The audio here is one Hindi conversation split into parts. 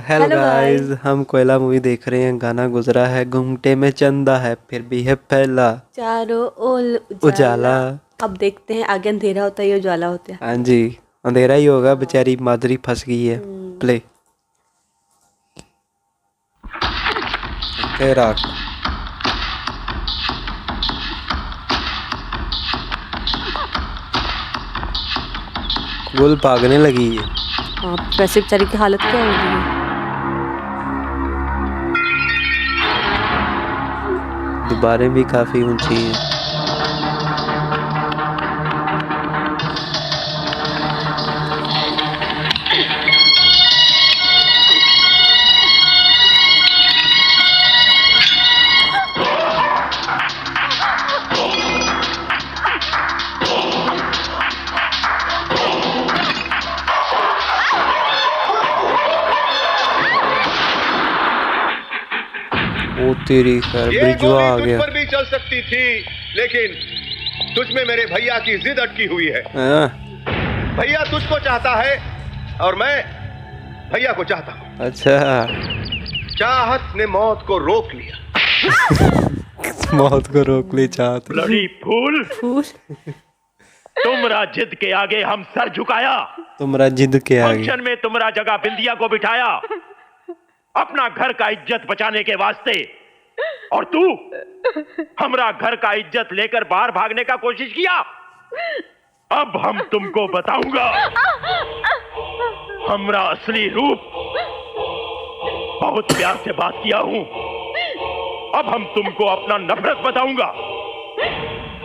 Hello hello guys. गाइस, हम कोयला मूवी देख रहे हैं। गाना गुजरा है, घूंघटे में चंदा है, फिर भी है पहला चारों ओर उजाला। उजाला। अब देखते हैं आगे अंधेरा होता है या उजाला होता है। हाँ जी, अंधेरा ही होगा। बेचारी माधुरी फंस गई है। प्ले तेरा गुल भागने लगी है। हाँ, वैसे बेचारी की हालत क्या होगी। दीवारें भी काफी ऊंची हैं। ओ तेरी खैर, ये ब्रिजवा आ गोली तुझ गया। पर भी चल सकती थी, लेकिन तुझ में मेरे भैया की जिद अटकी हुई है। हाँ, भैया तुझको चाहता है और मैं भैया को चाहता हूँ। अच्छा। चाहत ने मौत को रोक लिया। मौत को रोक ली चाहत। ब्लडी फूल, फूल। तुमरा जिद के आगे हम सर झुकाया। तुम्हारा जिद के आगे। फंक्शन में तुमरा जगह बिंदिया को बिठाया अपना घर का इज्जत बचाने के वास्ते, और तू हमरा घर का इज्जत लेकर बाहर भागने का कोशिश किया। अब हम तुमको बताऊंगा हमरा असली रूप। बहुत प्यार से बात किया हूं, अब हम तुमको अपना नफरत बताऊंगा।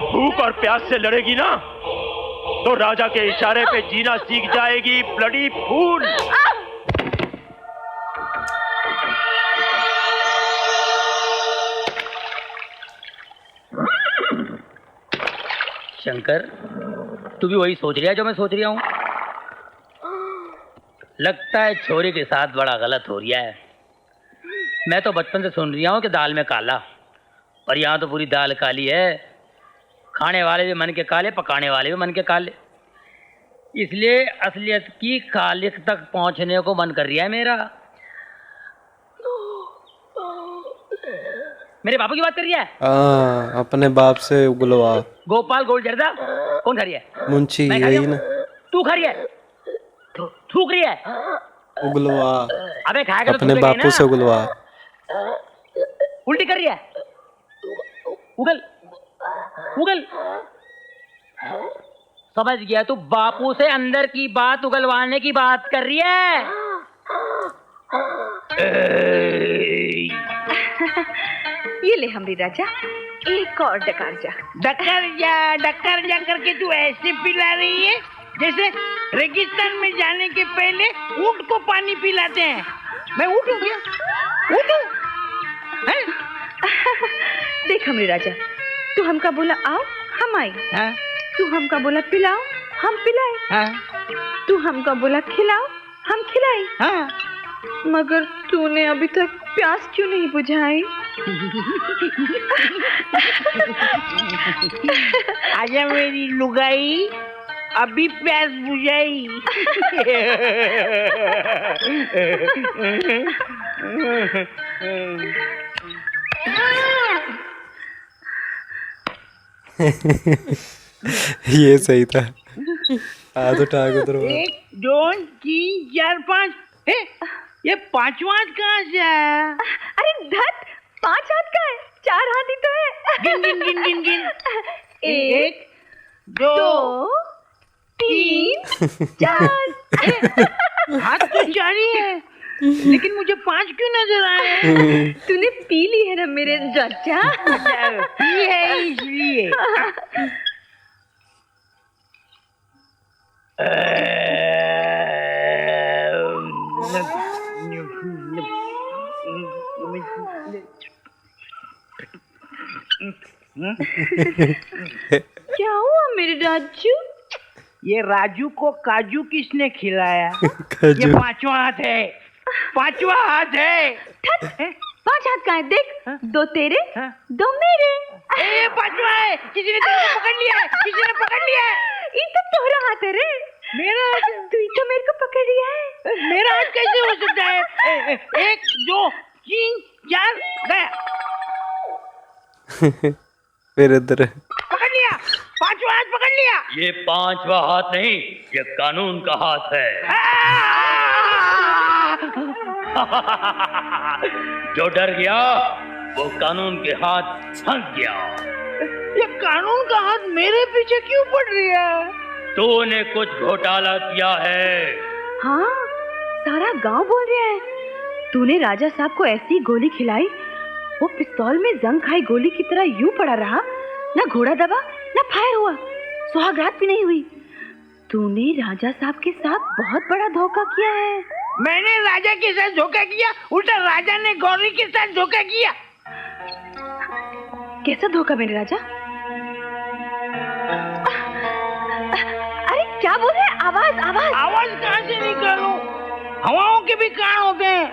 भूख और प्यास से लड़ेगी ना तो राजा के इशारे पे जीना सीख जाएगी, ब्लडी फूल। शंकर, तू भी वही सोच रहा है जो मैं सोच रहा हूँ। लगता है छोरे के साथ बड़ा गलत हो रहा है। मैं तो बचपन से सुन रहा हूँ कि दाल में काला, पर यहाँ तो पूरी दाल काली है। खाने वाले भी मन के काले, पकाने वाले भी मन के काले। इसलिए असलियत की खालिक तक पहुँचने को मन कर रहा है मेरा। मेरे बापू की बात कर रही है? हाँ, अपने बाप से उगलवा। गोपाल गोल जर्दा कौन खा रही है? मुंशी मैं खा यही रही ना। हूँ। तू खा रही है? थूक रही है? उगलवा। अबे खाएगा तो अपने थूकेगा ही बापू ना। से उगलवा। उल्टी कर रही है? उगल उगल। समझ गया, तू बापू से अंदर की बात उगलवाने की बात कर रही है। ये ले हमरी राजा, एक और डकार जा। डक्कर जा करके तू ऐसे पिला रही है जैसे रेगिस्तान में जाने के पहले ऊंट को पानी पिलाते हैं। मैं ऊँट हूँ क्या? ऊँट हूँ? देख हमरी राजा, तू हमका बोला आओ हम आई, तू हमका बोला पिलाओ हम पिलाए, तू हमका बोला खिलाओ हम खिलाई, मगर तूने अभी तक प्यास क्यों नहीं बुझाई? आजा मेरी लुगाई, अभी प्यास बुझाई। ये सही था। हाथ उठा के उधर। 1 2 3 4 5। ये पांचवा हाथ कहाँ से आया? अरे धत, 5 हाथ का है, 4 हाथ ही तो है। गिन गिन गिन गिन गिन। 1 2 2 3 4। हाथ तो 4 ही है, लेकिन मुझे 5 क्यों नजर आए? तूने पी ली है ना मेरे चाचा। ये है इसलिए। क्या हुआ मेरे राजू? ये राजू को काजू किसने खिलाया? काजू। ये पांचवा हाथ है, पांचवा हाथ है। 5 हाथ का है, देख, 2 तेरे, हाँ? 2 मेरे। ए पांचवा है, किसी ने तेरे को पकड़ लिया है, किसी ने पकड़ लिया है। ये तो तोहरा हाथ है रे। मेरा हाथ तू ही तो मेरे को पकड़ रिया है। मेरा हाथ कैसे हो सकता है? 1 2 3 4 गया। फिर इधर पकड़ लिया, 5वां हाथ पकड़ लिया। ये 5वां हाथ नहीं, ये कानून का हाथ है। जो डर गया वो कानून के हाथ फंस गया। ये कानून का हाथ मेरे पीछे क्यों पड़ रही है? तूने कुछ घोटाला किया है। हाँ, सारा गांव बोल रहा है। तूने राजा साहब को ऐसी गोली खिलाई, वो पिस्तौल में जंग खाई गोली की तरह यूं पड़ा रहा, ना घोड़ा दबा ना फायर हुआ, सुहागरात भी नहीं हुई। तूने राजा साहब के साथ बहुत बड़ा धोखा किया है। मैंने राजा के साथ धोखा किया, उल्टा राजा ने गौरी के साथ धोखा किया। कैसा धोखा मेरे राजा? अरे क्या बोल रहे हैं? आवाज आवाज आवाज कहाँ से निकालूं? हवाओं के भी कान होते हैं।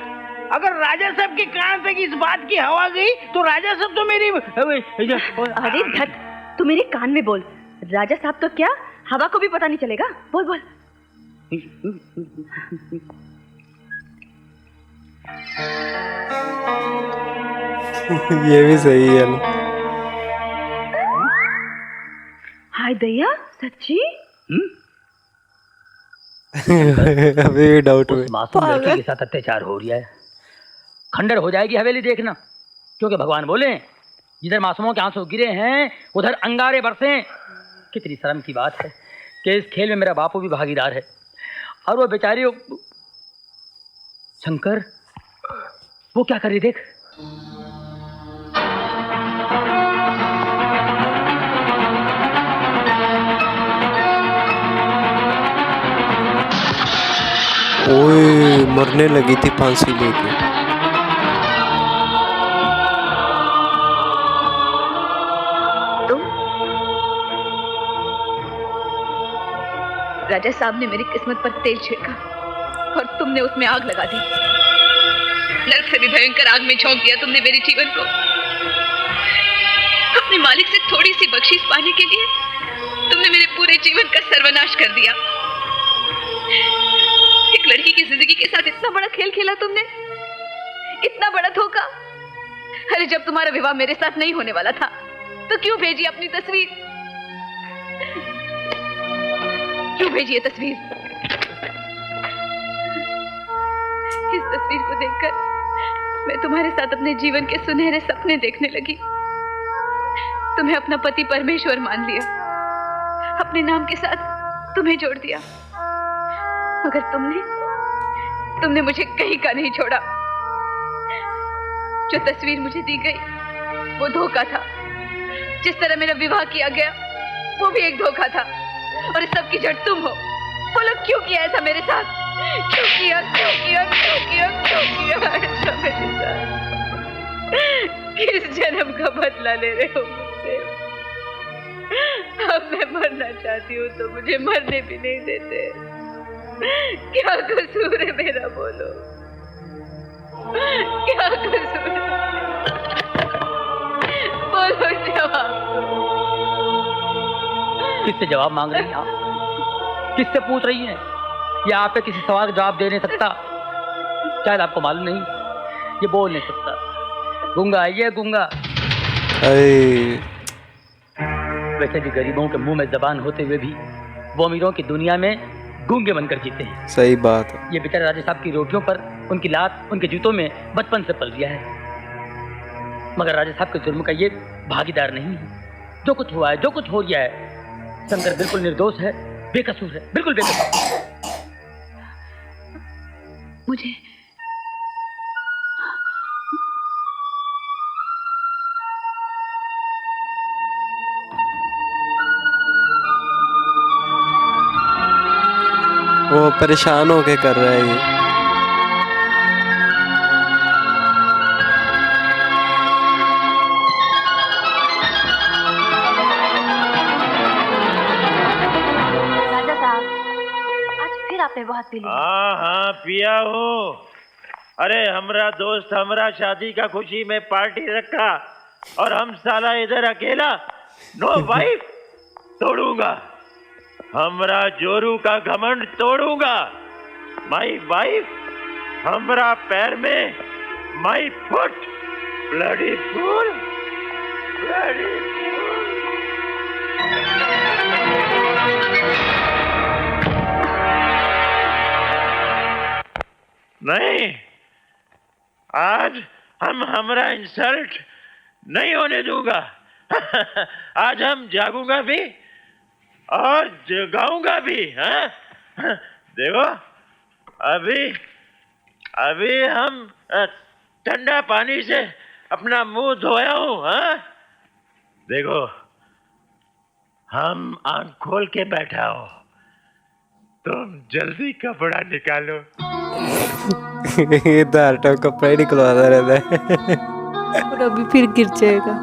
अगर राजा साहब के कान तक इस बात की हवा गई तो राजा साहब तो मेरी अरे धत, तू मेरे कान में बोल। राजा साहब तो क्या, हवा को भी पता नहीं चलेगा। बोल बोल। ये भी सही है। हाय दया, सच्ची? अभी भी डाउट हुए। उस मासूम लड़के के साथ अत्याचार हो रहा है। खंडर हो जाएगी हवेली देखना, क्योंकि भगवान बोले जिधर मासूमों के आंसू गिरे हैं उधर अंगारे बरसे। कितनी शर्म की बात है कि इस खेल में मेरा बापू भी भागीदार है, और वो बेचारी शंकर वो क्या कर रही देख। ओए, मरने लगी थी फांसी लेके। राजा साहब ने मेरी किस्मत पर तेल छिड़का और तुमने उसमें आग लगा दी। नरक से भी भयंकर आग में झोंक दिया तुमने मेरे जीवन को। अपने मालिक से थोड़ी सी बख्शीश पाने के लिए तुमने मेरे पूरे जीवन का सर्वनाश कर दिया। एक लड़की की जिंदगी के साथ इतना बड़ा खेल खेला तुमने, इतना बड़ा धोखा। अरे जब तुम्हारा विवाह मेरे साथ नहीं होने वाला था तो क्यों भेजी अपनी तस्वीर? क्यों भेजी ये तस्वीर? इस तस्वीर को देखकर मैं तुम्हारे साथ अपने जीवन के सुनहरे सपने देखने लगी। तुम्हें अपना पति परमेश्वर मान लिया, अपने नाम के साथ तुम्हें जोड़ दिया, मगर तुमने मुझे कहीं का नहीं छोड़ा। जो तस्वीर मुझे दी गई वो धोखा था। जिस तरह मेरा विवाह किया गया वो भी एक धोखा था, और इस सब की जड़ तुम हो। बोलो क्यों किया ऐसा मेरे साथ? क्यों किया ऐसा मेरे साथ? किस जन्म का बदला ले रहे हो मुझसे? अब मैं मरना चाहती हूँ तो मुझे मरने भी नहीं देते। क्या कसूर है मेरा? बोलो क्या कसूर है? बोलो जवाब दो। किससे जवाब मांग रही हैं आप? किससे पूछ रही हैं? या आप पे किसी सवाल का जवाब दे नहीं सकता? शायद आपको मालूम नहीं, ये बोल नहीं सकता। गूंगा है ये, गूंगा। वैसे भी गरीबों के मुंह में जबान होते हुए भी वो अमीरों की दुनिया में गूंगे बनकर जीते हैं। सही बात है। ये बेचारे राजा साहब की रोटियों पर, उनकी लात, उनके जूतों में बचपन से पल गया है, मगर राजा साहब के जुर्म का ये भागीदार नहीं है। जो कुछ हुआ है, जो कुछ हो गया है, शंकर बिल्कुल निर्दोष है, बेकसूर है, बिल्कुल बेकसूर। मुझे वो परेशान होके कर रहा है ये। आपने बहुत पी लिया। हाँ पिया हूँ। अरे हमरा दोस्त हमरा शादी का खुशी में पार्टी रखा और हम साला इधर अकेला, नो वाइफ, तोड़ूंगा। हमरा जोरू का घमंड तोड़ूंगा। माई वाइफ हमरा पैर में, my foot bloody fool, bloody fool. नहीं, आज हमरा इंसल्ट नहीं होने दूंगा। आज हम जागूंगा भी और जगाऊंगा भी। हाँ? देखो, अभी हम ठंडा पानी से अपना मुंह धोया हूं। हाँ? देखो, हम आंख खोल के बैठा हो, तुम जल्दी कपड़ा निकालो। ये तो हर टाइम कपड़ा ही निकलवाता रहता है। और अभी फिर गिर जाएगा।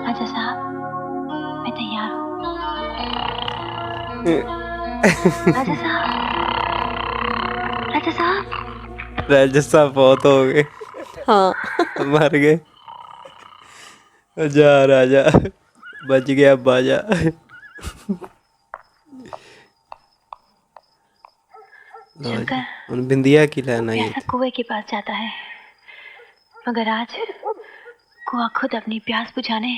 राजा साहब, मैं तैयार हूँ। राजा साहब, राजा साहब। राजा साहब बहुत हो गए, हाँ। मर गए। जा राजा, बच गया बाजा। शंकर, उन बिंदिया की लाना ये प्यासा कुएं के पास जाता है, मगर आज कुआं खुद अपनी प्यास बुझाने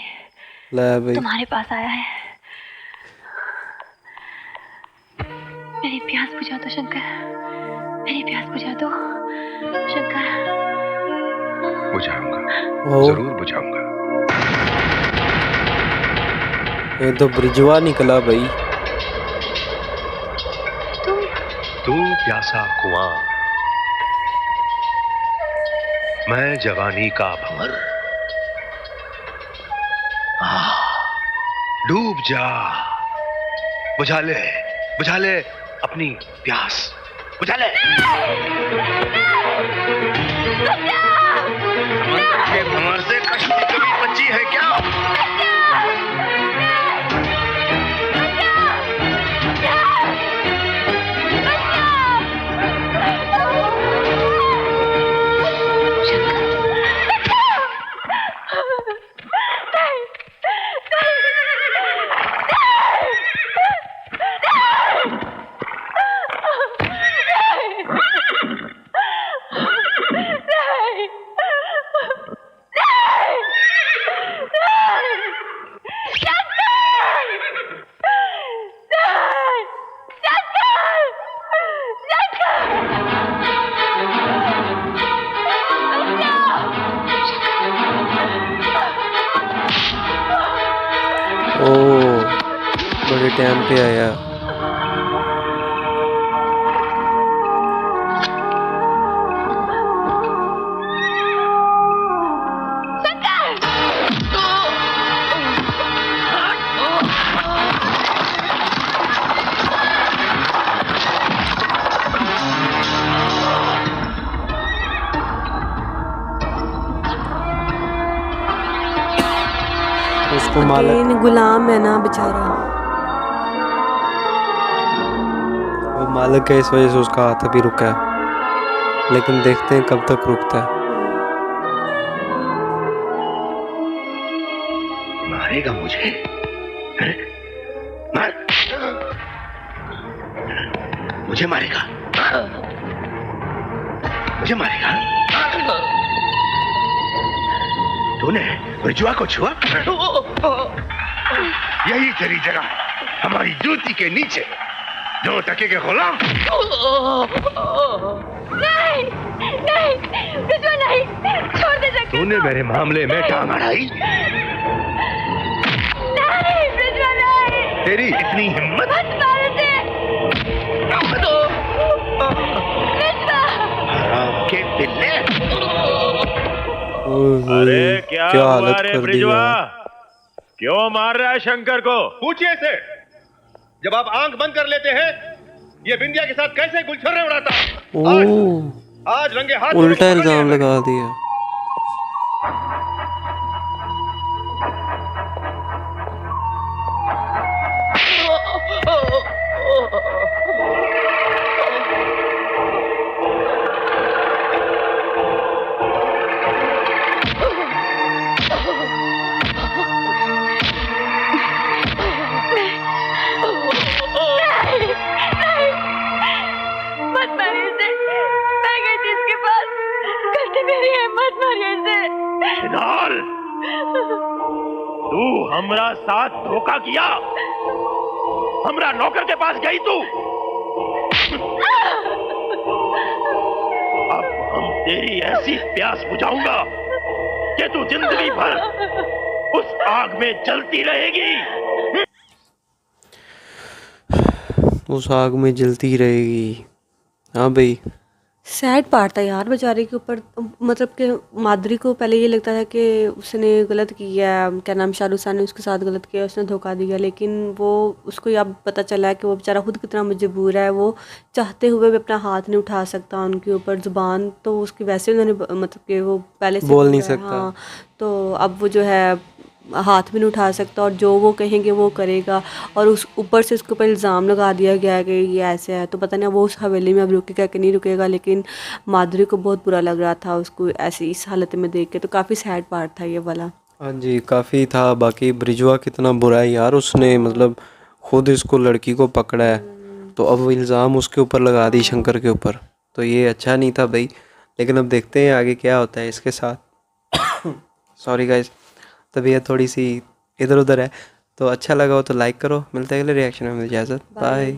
ला भाई। तुम्हारे पास आया है। मेरी प्यास बुझा दो शंकर, मेरी प्यास बुझा दो शंकर। बुझाऊंगा, ओ, जरूर बुझाऊंगा। ये तो ब्रिजवा निकला भाई। तू प्यासा कुआं, मैं जवानी का भंवर। डूब जा, बुझा ले अपनी प्यास, बुझा ले। समंदर के भंवर से कश्ती कभी बची है क्या? ओ, बड़े टाइम पे आया। उसको मालक, लेकिन गुलाम है ना बेचारा। वो मालक है, इस वजह से उसका हाथ अभी रुका है, लेकिन देखते हैं कब तक रुकता है। मारेगा मुझे? हैं? मुझे मारेगा? मुझे मारेगा? तूने ब्रिजवा को छुआ? यही तेरी जगह, हमारी जूती के नीचे, 2 टके के गुलाम। नहीं, नहीं, ब्रिजवा नहीं, छोड़ दे शंकर। तूने मेरे मामले में टांग अड़ाई? नहीं, ब्रिजवा नहीं। तेरी इतनी हिम्मत? मत मार दे। ब्रिजवा। हराम के पिल्ले। अरे क्या हुआ हालत रे कर दी ब्रिजवा? यार। क्यों मार रहा है शंकर को? पूछिए से, जब आप आंख बंद कर लेते हैं, ये बिंदिया के साथ कैसे गुलछर्रे उड़ाता? आज रंगे हाथ उल्टा इल्जाम लगा दिया। मत मारिए इसे। छिनाल, तू हमरा साथ धोखा किया, हमरा नौकर के पास गई तू। अब हम तेरी ऐसी प्यास बुझाऊंगा कि तू जिंदगी भर उस आग में जलती रहेगी। उस आग में जलती रहेगी। हाँ भाई, सैड पार्ट था यार बेचारे के ऊपर। मतलब कि माधुरी को पहले ये लगता था कि उसने गलत किया, क्या नाम, शाहरुख खान ने उसके साथ गलत किया, उसने धोखा दिया, लेकिन वो उसको अब पता चला है कि वो बेचारा खुद कितना मजबूर है। वो चाहते हुए भी अपना हाथ नहीं उठा सकता उनके ऊपर। ज़ुबान तो उसकी वैसे उन्होंने मतलब कि वो पहले से बोल नहीं पूरा है, सकता। हाँ। तो अब वो जो है हाथ भी नहीं उठा सकता, और जो वो कहेंगे वो करेगा। और उस ऊपर से उसके ऊपर इल्ज़ाम लगा दिया गया है कि ये ऐसे है। तो पता नहीं वो उस हवेली में अब रुकेगा कि नहीं रुकेगा, लेकिन माधुरी को बहुत बुरा लग रहा था उसको ऐसी इस हालत में देख के। तो काफ़ी सैड पार्ट था ये वाला। हाँ जी, काफ़ी था। बाकी ब्रिजवा कितना बुरा है यार, उसने मतलब खुद इसको लड़की को पकड़ा है, तो अब वो इल्ज़ाम उसके ऊपर लगा दी शंकर के ऊपर। तो ये अच्छा नहीं था भाई। लेकिन अब देखते हैं आगे क्या होता है इसके साथ। सॉरी गाइस, तबीयत थोड़ी सी इधर उधर है। तो अच्छा लगा हो तो लाइक करो। मिलते हैं अगले रिएक्शन में। इजाज़त, बाय।